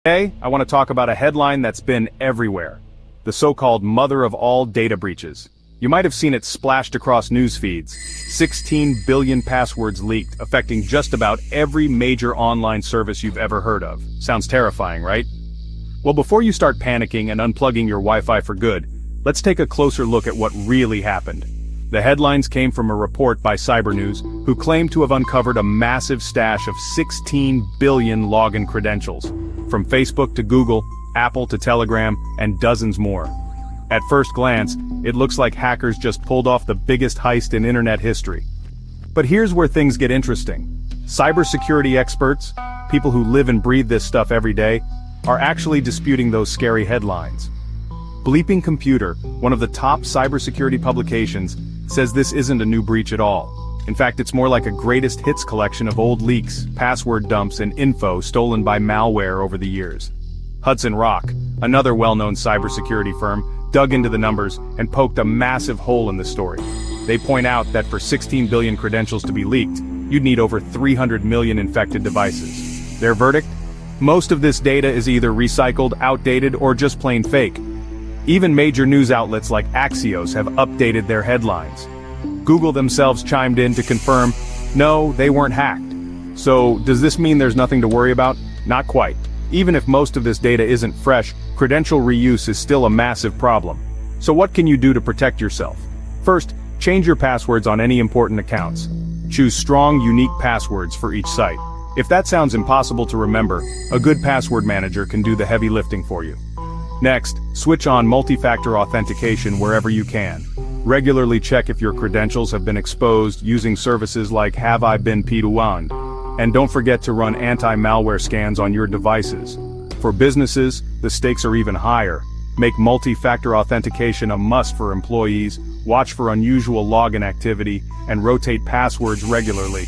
Today, I want to talk about a headline that's been everywhere. The so-called mother of all data breaches. You might have seen it splashed across news feeds. 16 billion passwords leaked, affecting just about every major online service you've ever heard of. Sounds terrifying, right? Well, before you start panicking and unplugging your Wi-Fi for good, let's take a closer look at what really happened. The headlines came from a report by Cybernews, who claimed to have uncovered a massive stash of 16 billion login credentials, from Facebook to Google, Apple to Telegram, and dozens more. At first glance, it looks like hackers just pulled off the biggest heist in internet history. But here's where things get interesting. Cybersecurity experts, people who live and breathe this stuff every day, are actually disputing those scary headlines. Bleeping Computer, one of the top cybersecurity publications, says this isn't a new breach at all. In fact, it's more like a greatest hits collection of old leaks, password dumps, and info stolen by malware over the years. Hudson Rock, another well-known cybersecurity firm, dug into the numbers and poked a massive hole in the story. They point out that for 16 billion credentials to be leaked, you'd need over 300 million infected devices. Their verdict? Most of this data is either recycled, outdated, or just plain fake. Even major news outlets like Axios have updated their headlines. Google themselves chimed in to confirm, no, they weren't hacked. So, does this mean there's nothing to worry about? Not quite. Even if most of this data isn't fresh, credential reuse is still a massive problem. So what can you do to protect yourself? First, change your passwords on any important accounts. Choose strong, unique passwords for each site. If that sounds impossible to remember, a good password manager can do the heavy lifting for you. Next, switch on multi-factor authentication wherever you can. Regularly check if your credentials have been exposed using services like Have I Been P2Wand. And don't forget to run anti-malware scans on your devices. For businesses, the stakes are even higher. Make multi-factor authentication a must for employees, watch for unusual login activity, and rotate passwords regularly.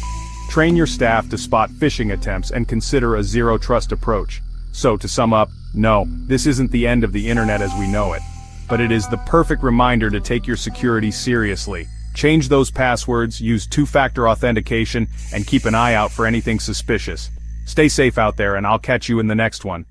Train your staff to spot phishing attempts and consider a zero-trust approach. So, to sum up, no, this isn't the end of the internet as we know it. But it is the perfect reminder to take your security seriously. Change those passwords, use two-factor authentication, and keep an eye out for anything suspicious. Stay safe out there, and I'll catch you in the next one.